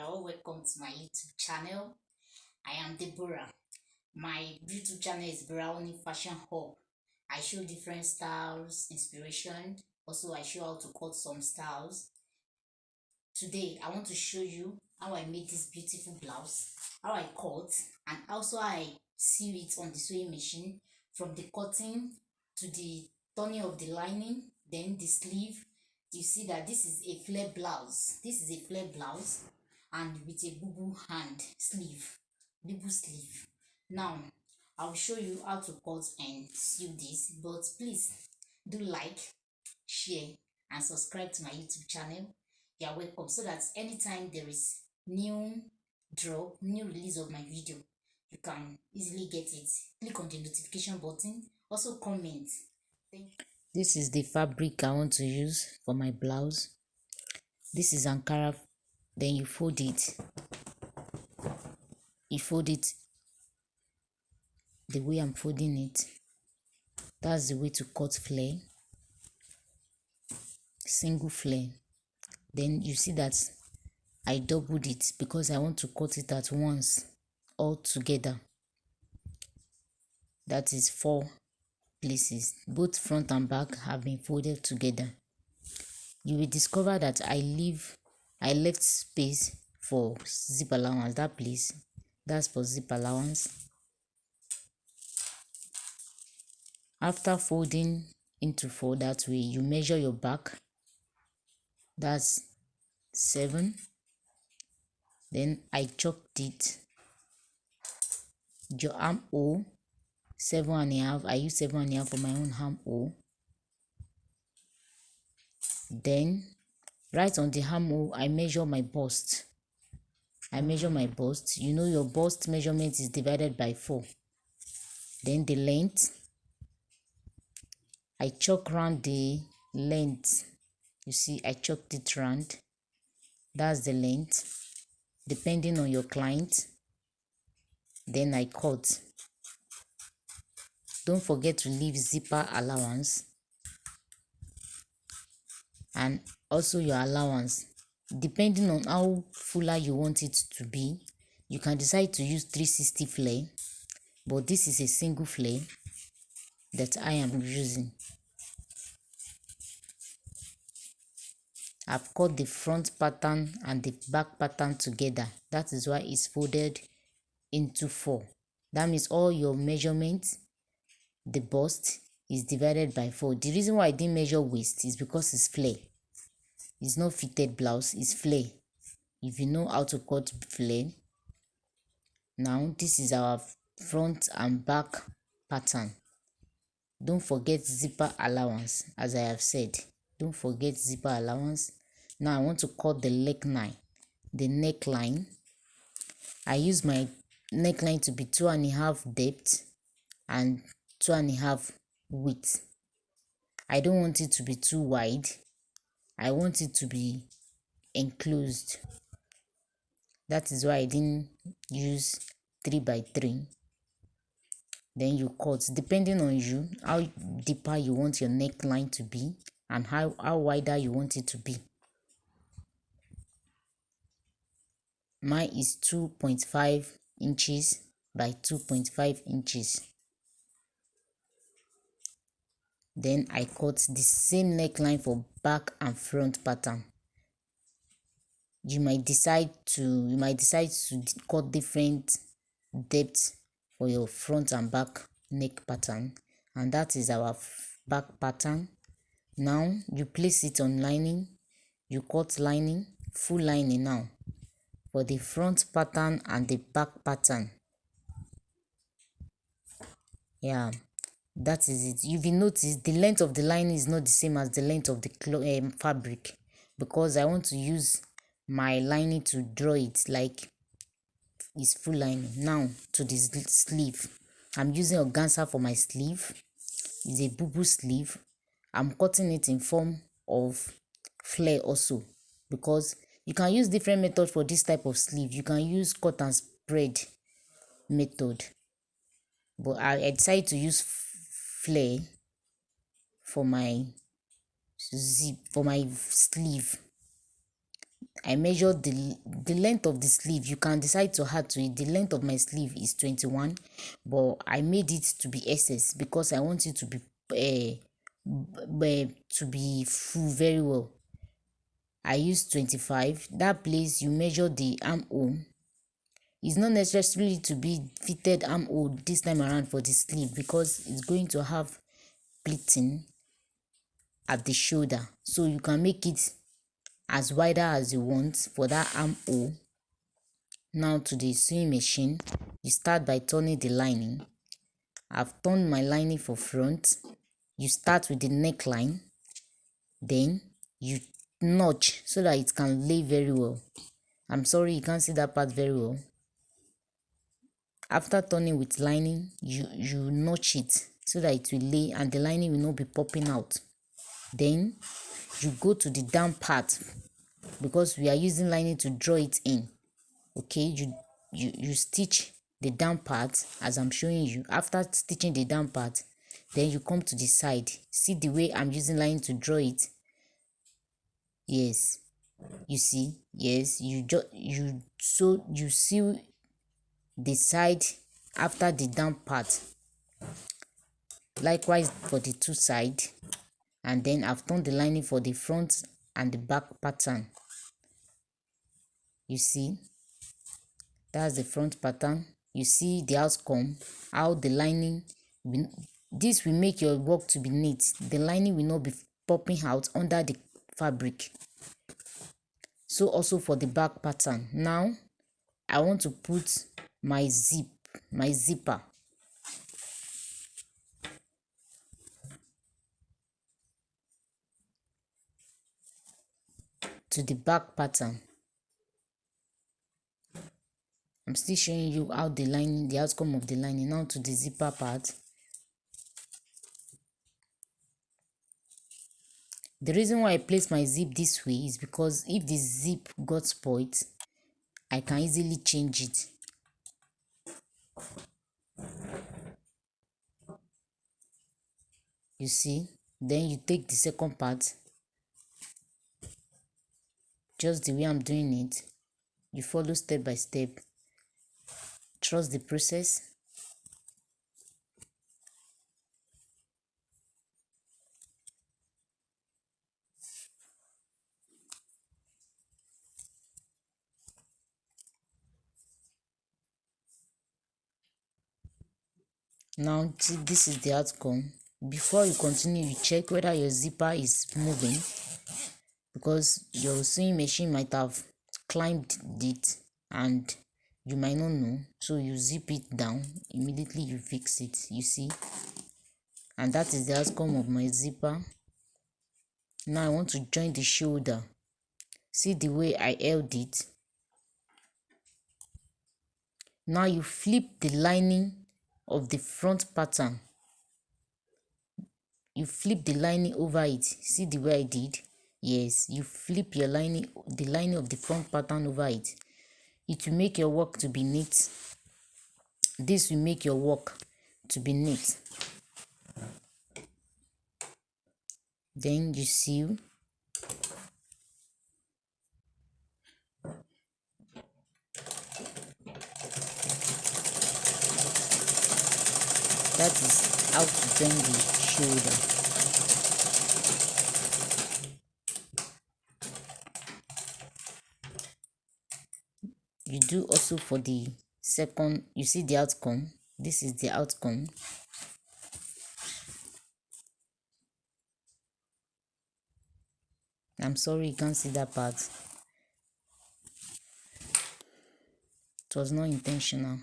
You're all welcome to my YouTube channel. I am Deborah. My YouTube channel is Brownie Fashion Hub. I show different styles, inspiration. Also, I show how to cut some styles. Today, I want to show you how I made this beautiful blouse, how I cut, and also how I sew it on the sewing machine from the cutting to the turning of the lining, then the sleeve. You see that this is a flare blouse. This is a flare blouse and with a bubu hand sleeve, bubu sleeve. Now, I'll show you how to cut and sew this, but please do like, share, and subscribe to my YouTube channel. You're welcome, so that anytime there is new new release of my video, you can easily get it. Click on the notification button, also comment. This is the fabric I want to use for my blouse. This is Ankara. Then you fold it the way I'm folding it. That's the way to cut flare, single flare. Then you see that I doubled it because I want to cut it at once all together. That is 4 places. Both front and back have been folded together. You will discover that I left space for zip allowance. That place, that's for zip allowance. After folding into 4 that way, you measure your back. That's 7. Then I chopped it. Your armhole, 7.5. I use 7.5 for my own armhole. Then right on the armhole, I measure my bust. You know your bust measurement is divided by 4. Then the length, I chalk round the length. You see, I chalked it round. That's the length, depending on your client. Then I cut. Don't forget to leave zipper allowance and also your allowance. Depending on how fuller you want it to be, you can decide to use 360 flare, but this is a single flare that I am using. I've cut the front pattern and the back pattern together. That is why it's folded into 4. That means all your measurements, the bust is divided by 4. The reason why I didn't measure waist is because it's flare. It's not fitted blouse, it's flare. If you know how to cut flare. Now this is our front and back pattern. Don't forget zipper allowance, as I have said. Don't forget zipper allowance. Now I want to cut the neckline. I use my neckline to be 2.5 depth and 2.5 width. I don't want it to be too wide. I want it to be enclosed. That is why I didn't use 3x3. Then you cut, depending on you, how deeper you want your neckline to be and how wider you want it to be. Mine is 2.5 inches by 2.5 inches. Then I cut the same neckline for back and front pattern. You might decide to cut different depths for your front and back neck pattern, and that is our back pattern. Now you place it on lining, you cut lining, full lining now for the front pattern and the back pattern. Yeah, that is it. You will notice the length of the lining is not the same as the length of the fabric, because I want to use my lining to draw it like it's full lining. Now to this sleeve, I'm using organza for my sleeve. It's a bubu sleeve. I'm cutting it in form of flare also, because you can use different methods for this type of sleeve. You can use cut and spread method, but I decided to use flare for my sleeve. I measured the length of the sleeve. You can decide to add to it. The length of my sleeve is 21, but I made it to be SS because I want it to be full very well. I used 25. That place you measure the armhole. It's not necessarily to be fitted armhole this time around for the sleeve because it's going to have pleating at the shoulder, so you can make it as wider as you want for that armhole. Now to the sewing machine, you start by turning the lining. I've turned my lining for front. You start with the neckline, then you notch so that it can lay very well. I'm sorry you can't see that part very well. After turning with lining, you notch it so that it will lay and the lining will not be popping out. Then you go to the down part because we are using lining to draw it in. Okay, you stitch the down part as I'm showing you. After stitching the down part, then you come to the side. See the way I'm using lining to draw it? Yes, you see? Yes, you sew the side after the down part. Likewise for the two sides. And then I've turned the lining for the front and the back pattern. You see? That's the front pattern. You see the outcome, how the lining this will make your work to be neat. The lining will not be popping out under the fabric. So also for the back pattern. Now I want to put my zipper to the back pattern. I'm still showing you how the outcome of the lining. Now to the zipper part. The reason why I place my zip this way is because if the zip got spoiled, I can easily change it. You see? Then you take the second part, just the way I'm doing it. You follow step by step. Trust the process. Now see, this is the outcome. Before you continue, you check whether your zipper is moving because your sewing machine might have climbed it and you might not know. So you zip it down, immediately you fix it. You see? And that is the outcome of my zipper. Now I want to join the shoulder. See the way I held it? Now you flip the lining of the front pattern. You flip the lining over it. See the way I did? Yes, you flip your lining, the lining of the front pattern over it. It will make your work to be neat. This will make your work to be neat. Then you sew. That is how to join the shoulder. You do also for the second. You see the outcome? This is the outcome. I'm sorry you can't see that part. It was not intentional.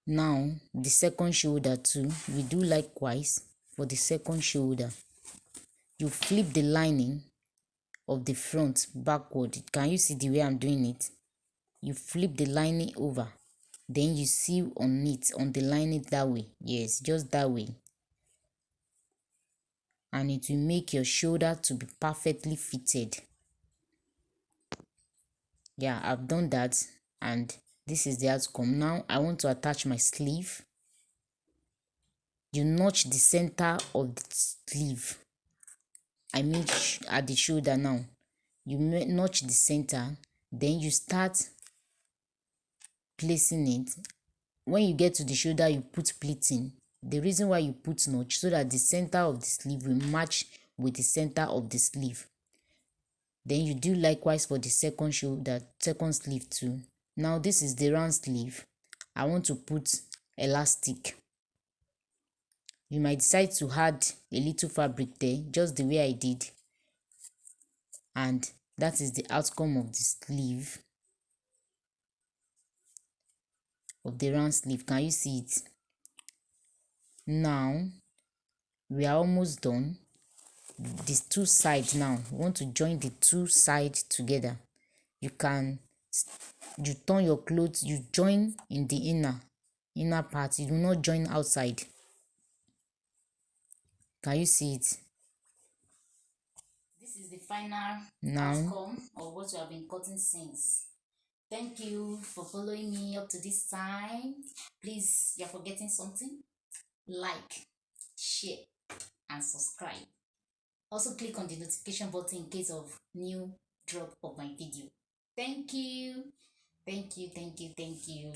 Now the second shoulder too, we do likewise for the second shoulder. You flip the lining of the front backward. Can you see the way I'm doing it? You flip the lining over, then you sew on it, on the lining that way. Yes, just that way. And it will make your shoulder to be perfectly fitted. Yeah, I've done that and this is the outcome. Now I want to attach my sleeve. You notch the center of the sleeve. I mean at the shoulder now. you notch the center, then you start placing it. When you get to the shoulder, you put pleating. The reason why you put notch, so that the center of the sleeve will match with the center of the sleeve. Then you do likewise for the second shoulder, second sleeve too. Now this is the round sleeve. I want to put elastic. You might decide to add a little fabric there, just the way I did. And that is the outcome of the sleeve, of the round sleeve. Can you see it? Now we are almost done. These two sides, now we want to join the two sides together. You turn your clothes, you join in the inner part, you do not join outside. Can you see it? This is the final outcome of what you have been cutting since. Thank you for following me up to this time. Please, you're forgetting something. Like, share, and subscribe. Also click on the notification button in case of new drop of my video. Thank you. Thank you.